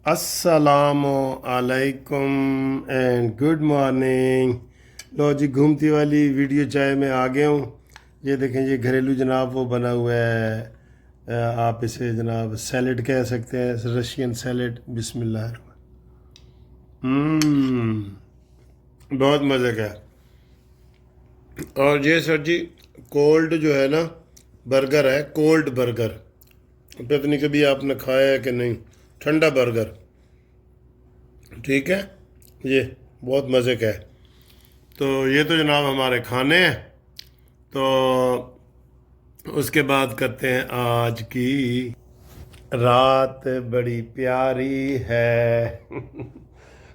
अस्सलामु अलैकुम and good morning. लो जी, घूमती वाली वीडियो चाय में आ गया हूँ। ये देखें, ये घरेलू जनाब वो बना हुआ है, आप इसे जनाब सैलेड कह सकते हैं, रशियन सैलेड। बिस्मिल्लाह। बहुत मज़े का है। और ये सर जी कोल्ड जो है ना बर्गर है, कोल्ड बर्गर। पता नहीं कभी आपने खाया है कि नहीं, ठंडा बर्गर। ठीक है, ये बहुत मज़े का है। तो ये तो जनाब हमारे खाने हैं। तो उसके बाद करते हैं आज की रात बड़ी प्यारी है।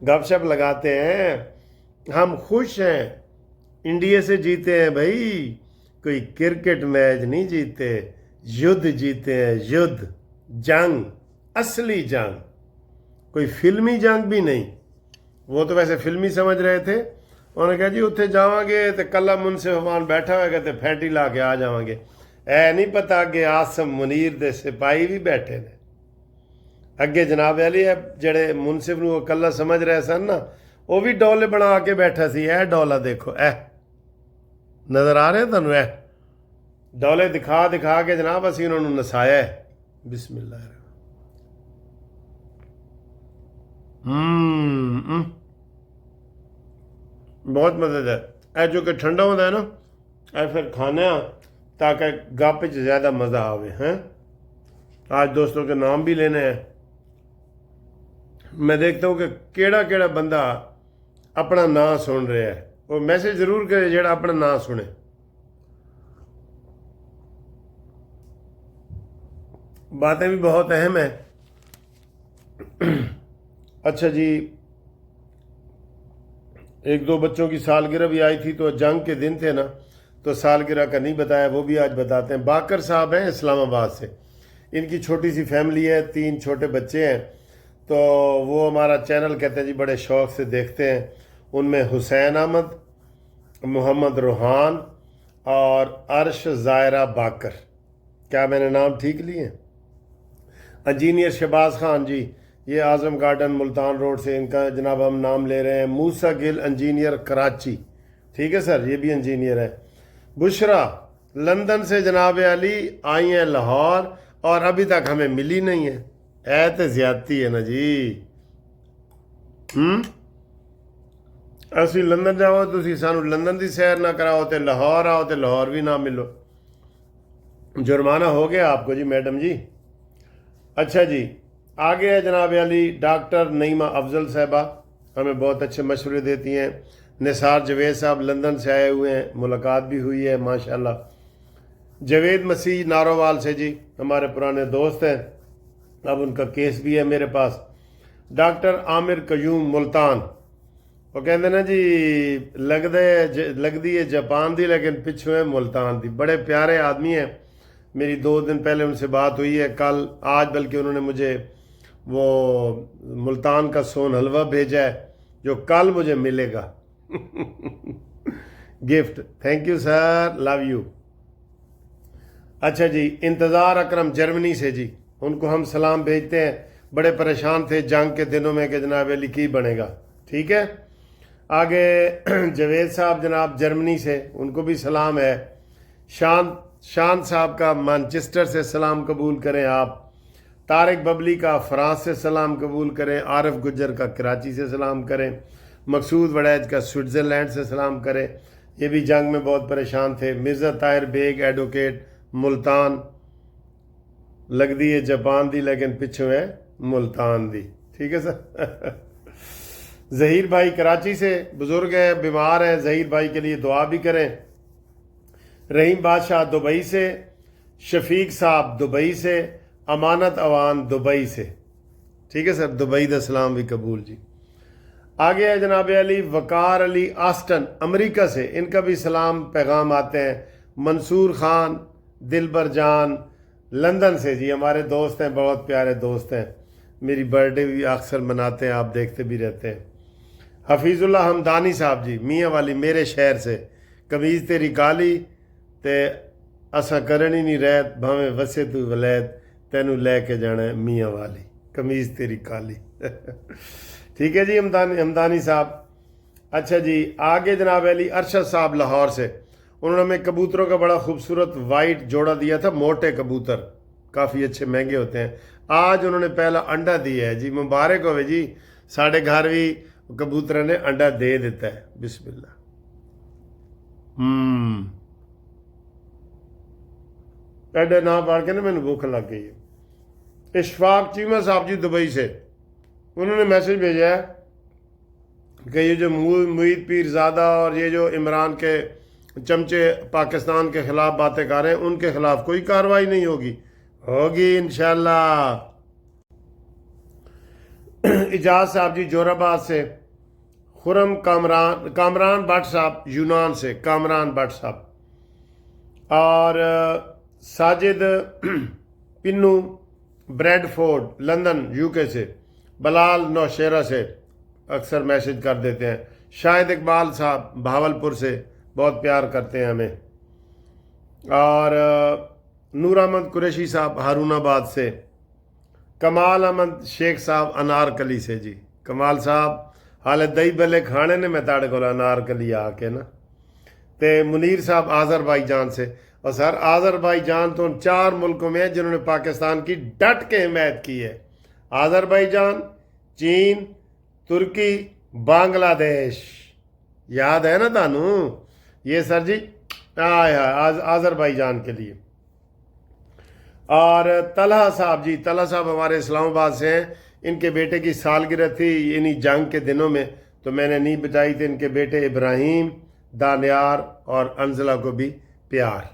गपशप लगाते हैं। हम खुश हैं, इंडिया से जीते हैं भाई। कोई क्रिकेट मैच नहीं जीते, युद्ध जीते हैं। युद्ध, जंग, असली जंग, कोई फिल्मी जंग भी नहीं। वो तो वैसे फिल्मी समझ रहे थे। उन्होंने कहा जी उत्थे जावांगे तो कला मुनसिफमान बैठा होगा तो फैंटी ला के आ जावांगे। ऐ नहीं पता कि आसम मुनीर दे सिपाही भी बैठे ने अगे। जनाब अली है जड़े मुनसिफ नूं कला समझ रहे सन ना, वो भी डोले बना के बैठा सी। ए डोला देखो, ए नज़र आ रहे तुहानूं? ए डोले दिखा दिखा के जनाब असीं उन्होंने नसाया है। बिस्मिल्लाह। बहुत मज़ेदार। ए जो कि ठंडा होता है ना, ए फिर खाने ताकि गप च ज़्यादा मज़ा आवे हैं। आज दोस्तों के नाम भी लेने हैं। मैं देखता हूँ कि केड़ा केड़ा बंदा अपना नाम सुन रहा है। वो मैसेज ज़रूर करे जेड़ा अपना नाम सुने। बातें भी बहुत अहम है। अच्छा जी, एक दो बच्चों की सालगिरह भी आई थी, तो जंग के दिन थे ना, तो सालगिरह का नहीं बताया, वो भी आज बताते हैं। बाकर साहब हैं इस्लामाबाद से। इनकी छोटी सी फैमिली है, 3 छोटे बच्चे हैं। तो वो हमारा चैनल कहते हैं जी बड़े शौक़ से देखते हैं। उनमें हुसैन अहमद, मोहम्मद रूहान और अर्श ज़ायरा बाकर। क्या मैंने नाम ठीक लिए? इंजीनियर शहबाज खान जी, ये आज़म गार्डन मुल्तान रोड से इनका जनाब हम नाम ले रहे हैं। मूसा गिल इंजीनियर कराची, ठीक है सर, ये भी इंजीनियर है। बुशरा लंदन से जनाब अली आई हैं लाहौर, और अभी तक हमें मिली नहीं है। ऐ तो ज़्यादती है ना जी। असी लंदन जाओ, तुसी सानू लंदन की सैर ना कराओ, तो लाहौर आओ तो लाहौर भी ना मिलो। जुर्माना हो गया आपको जी मैडम जी। अच्छा जी, आगे है जनाब अली डॉक्टर नईमा अफजल साहबा, हमें बहुत अच्छे मशवरे देती हैं। निसार जवेद साहब लंदन से आए हुए हैं, मुलाकात भी हुई है माशाल्लाह। जवेद मसीह नारोवाल से जी, हमारे पुराने दोस्त हैं, अब उनका केस भी है मेरे पास। डॉक्टर आमिर कयूम मुल्तान, वो कहते ना जी लगदी है जापान दी लेकिन पिछू है मुल्तान दी। बड़े प्यारे आदमी हैं। मेरी 2 दिन पहले उनसे बात हुई है, कल आज, बल्कि उन्होंने मुझे वो मुल्तान का सोन हलवा भेजा है जो कल मुझे मिलेगा। Gift. Thank you sir, love you. अच्छा जी, इंतज़ार अकरम जर्मनी से जी, उनको हम सलाम भेजते हैं। बड़े परेशान थे जंग के दिनों में कि जनाब अली की बनेगा। ठीक है, आगे जवेद साहब जनाब जर्मनी से, उनको भी सलाम है। शान साहब का मैनचेस्टर से सलाम कबूल करें आप। तारिक बबली का फ्रांस से सलाम कबूल करें। आरिफ गुज्जर का कराची से सलाम करें। मकसूद वड़ैज का स्विट्ज़रलैंड से सलाम करें, ये भी जंग में बहुत परेशान थे। मिर्ज़ा ताहिर बेग एडवोकेट मुल्तान, लगदी है जापान दी लेकिन पिछू है मुल्तान दी। ठीक है सर। ज़हीर भाई कराची से, बुज़ुर्ग हैं, बीमार हैं, ज़हीर भाई के लिए दुआ भी करें। रहीम बादशाह दुबई से, शफीक साहब दुबई से, अमानत अवान दुबई से। ठीक है सर, दुबई दा सलाम भी कबूल जी। आगे है जनाब अली वकार अली आस्टन अमेरिका से, इनका भी सलाम पैगाम आते हैं। मंसूर खान दिलबर जान लंदन से जी, हमारे दोस्त हैं, बहुत प्यारे दोस्त हैं। मेरी बर्थडे भी अक्सर मनाते हैं, आप देखते भी रहते हैं। हफीज़ुल्लाह हमदानी साहब जी मियाँ वाली मेरे शहर से, कमीज़ तेरी काली ते असा करनी नहीं रहत, भावें वसे तू वलैत, तेनू लैके जाना है मियाँ वाली। कमीज़ तेरी काली। ठीक है जी हमदानी साहब। अच्छा जी आगे जनाब अली अरशद साहब लाहौर से, उन्होंने हमें कबूतरों का बड़ा खूबसूरत वाइट जोड़ा दिया था, मोटे कबूतर काफ़ी अच्छे महंगे होते हैं। आज उन्होंने पहला अंडा दिया है जी, मुबारक होवे जी, साढ़े घर भी कबूतर ने अंडा दे देता है। बिस्मिल्लाह। एडे ना पढ़ के ना मैंने भूख लग गई है। इशफाक चीमा साहब जी दुबई से, उन्होंने मैसेज भेजा है कि ये जो मुईद पीरज़ादा और ये जो इमरान के चमचे पाकिस्तान के ख़िलाफ़ बातें कर रहे हैं, उनके ख़िलाफ़ कोई कार्रवाई नहीं होगी इंशाल्लाह। इजाज़ साहब जी जोराबाद से, खुरम कामरान भट्ट साहब यूनान से, कामरान भट्ट साहब, और Sajid Pinnu Bradford London UK से, बलाल नौशेरा से अक्सर मैसेज कर देते हैं, शाहिद इकबाल साहब भावलपुर से बहुत प्यार करते हैं हमें, और नूर अहमद कुरैशी साहब हारूनाबाद से, कमाल अहमद शेख साहब अनारकली से जी। कमाल साहब हाले दही भले खाने ने मैं ताड़े को अनारकली आके ना, ते मुनीर साहब आज़रबाईजान से। और सर आज़रबाईजान तो उन 4 मुल्कों में है जिन्होंने पाकिस्तान की डट के हिमायत की है, आज़रबाईजान, चीन, तुर्की, बांग्लादेश। याद है ना तानू ये सर जी, आज़रबाईजान के लिए। और तलहा साहब जी, तलहा साहब हमारे इस्लामाबाद से हैं, इनके बेटे की सालगिरह थी इन्हीं जंग के दिनों में, तो मैंने नहीं बचाई थी। इनके बेटे इब्राहिम, दानियार और अंजला को भी प्यार।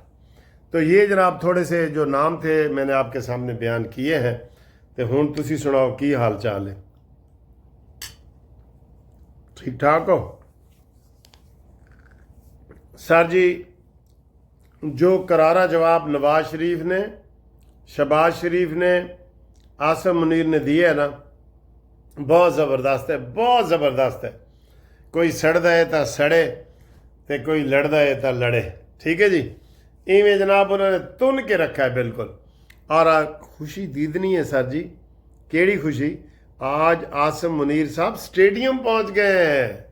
तो ये जनाब थोड़े से जो नाम थे मैंने आपके सामने बयान किए हैं। तो हुण तुसी सुनाओ की हाल चाल है, ठीक ठाक हो? सर जी जो करारा जवाब नवाज शरीफ ने, शहबाज शरीफ ने, आसिम मुनीर ने दिए है ना, बहुत ज़बरदस्त है, बहुत ज़बरदस्त है। कोई सड़दा है तो सड़े, तो कोई लड़दा है तो लड़े। ठीक है जी, इवें जनाब उन्होंने तुन के रखा है बिल्कुल। और खुशी दीदनी है सर जी, केड़ी खुशी, आज आसिम मुनीर साहब स्टेडियम पहुंच गए हैं,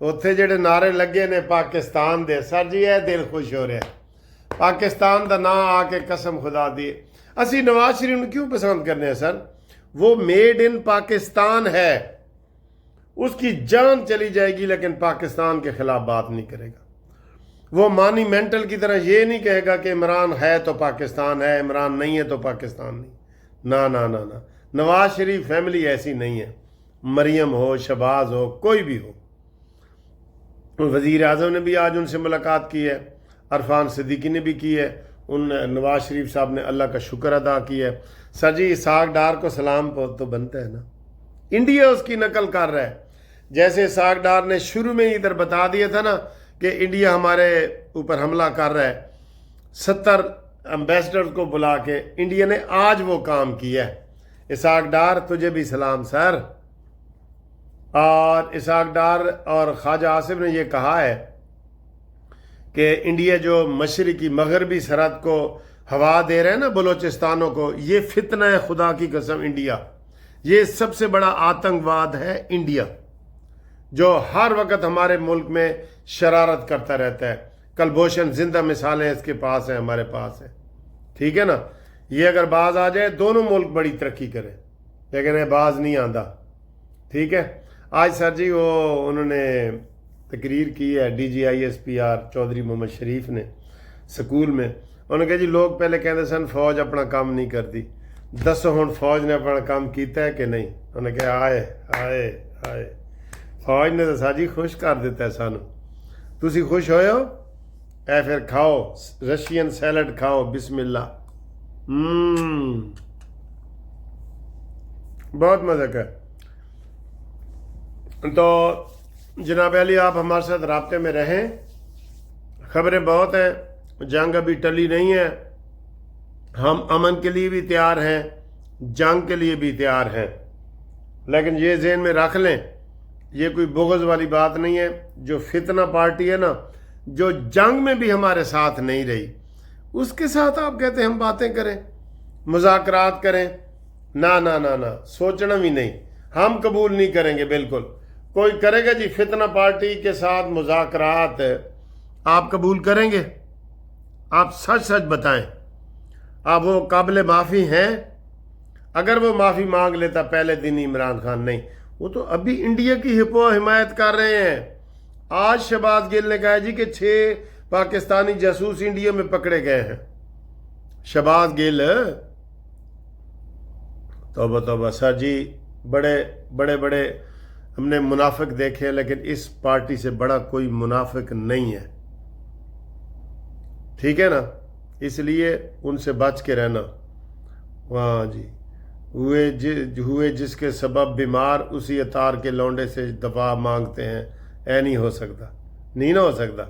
उत्थे जेडे नारे लगे ने पाकिस्तान दे, सर जी यह दिल खुश हो रहा है। पाकिस्तान का नाम आके कसम खुदा दी, असी नवाज शरीफ ਨੂੰ क्यों पसंद करने हैं सर, वो मेड इन पाकिस्तान है, उसकी जान चली जाएगी लेकिन पाकिस्तान के खिलाफ बात नहीं करेगा। वो मानी मेंटल की तरह ये नहीं कहेगा कि इमरान है तो पाकिस्तान है, इमरान नहीं है तो पाकिस्तान नहीं। ना ना ना ना, नवाज शरीफ फैमिली ऐसी नहीं है। मरियम हो, शहबाज हो, कोई भी हो। वज़ीर आज़म ने भी आज उनसे मुलाकात की है, अरफान सिद्दीकी ने भी की है, उन नवाज शरीफ साहब ने अल्लाह का शुक्र अदा किया है। सर जी इसाक डार को सलाम तो बनता है ना, इंडिया उसकी नकल कर रहा है। जैसे इसाक डार ने शुरू में इधर बता दिया था ना कि इंडिया हमारे ऊपर हमला कर रहा है, 70 एम्बेसडर को बुला के इंडिया ने आज वो काम किया है। इसाक डार तुझे भी सलाम सर। और इसाक डार और ख्वाजा आसिफ ने ये कहा है कि इंडिया जो मशरकी मगरबी सरहद को हवा दे रहे हैं ना बलोचिस्तानों को, ये फितना है खुदा की कसम। इंडिया ये सबसे बड़ा आतंकवाद है, इंडिया जो हर वक्त हमारे मुल्क में शरारत करता रहता है। कलभूषण जिंदा मिसालें इसके पास हैं, हमारे पास है। ठीक है ना, ये अगर बाज आ जाए दोनों मुल्क बड़ी तरक्की करें, लेकिन ये बाज नहीं आंदा। ठीक है, आज सर जी वो उन्होंने तकरीर की है DGISPR चौधरी मोहम्मद शरीफ ने स्कूल में। उन्होंने कहा जी लोग पहले कहते सन फौज अपना काम नहीं करती, दसो हुण फौज ने अपना काम किया है कि नहीं। उन्होंने कहा आए आए आए, फौज ने तो साजी खुश कर दिता है सानू। तुसी खुश होए हो? ऐ फिर खाओ रशियन सैलड खाओ, बिस्मिल्लाह। बहुत मजा का। तो जनाब अली आप हमारे साथ राब्ते में रहें, खबरें बहुत हैं, जंग अभी टली नहीं है, हम अमन के लिए भी तैयार हैं, जंग के लिए भी तैयार हैं, लेकिन ये ज़हन में रख लें ये कोई बुग़्ज़ वाली बात नहीं है। जो फितना पार्टी है ना, जो जंग में भी हमारे साथ नहीं रही, उसके साथ आप कहते हैं हम बातें करें, मुज़ाकरात करें। ना सोचना भी नहीं, हम कबूल नहीं करेंगे बिल्कुल। कोई करेगा जी फितना पार्टी के साथ मुज़ाकरात, आप कबूल करेंगे? आप सच सच बताएं, आप वो काबिल माफ़ी हैं? अगर वो माफ़ी मांग लेता पहले दिन इमरान खान, नहीं, वो तो अभी इंडिया की हिमायत कर रहे हैं। आज शहबाज गिल ने कहा जी कि 6 पाकिस्तानी जासूस इंडिया में पकड़े गए हैं। शहबाज गिल, तौबा सर जी, बड़े हमने मुनाफिक देखे हैं, लेकिन इस पार्टी से बड़ा कोई मुनाफिक नहीं है, ठीक है ना? इसलिए उनसे बच के रहना। वाह जी, हुए जिसके सबब बीमार, उसी अतार के लौंडे से दफा मांगते हैं। ऐ नहीं हो सकता, नहीं ना हो सकता।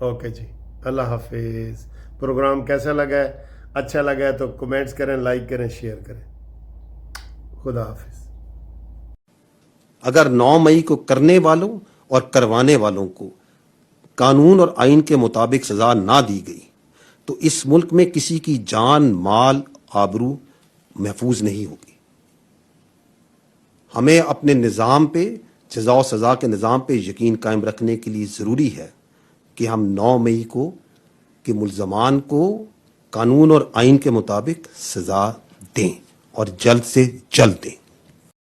ओके जी, अल्लाह हाफिज़। प्रोग्राम कैसा लगा है? अच्छा लगा है तो कमेंट्स करें, लाइक करें, शेयर करें। खुदा हाफिज़। अगर 9 मई को करने वालों और करवाने वालों को कानून और आइन के मुताबिक सजा ना दी गई तो इस मुल्क में किसी की जान, माल, आबरू महफूज नहीं होगी। हमें अपने निज़ाम पे, जज़ा और सज़ा के निज़ाम पे यकीन कायम रखने के लिए ज़रूरी है कि हम 9 मई को के मुल्ज़मान को कानून और आइन के मुताबिक सज़ा दें और जल्द से जल्द दें।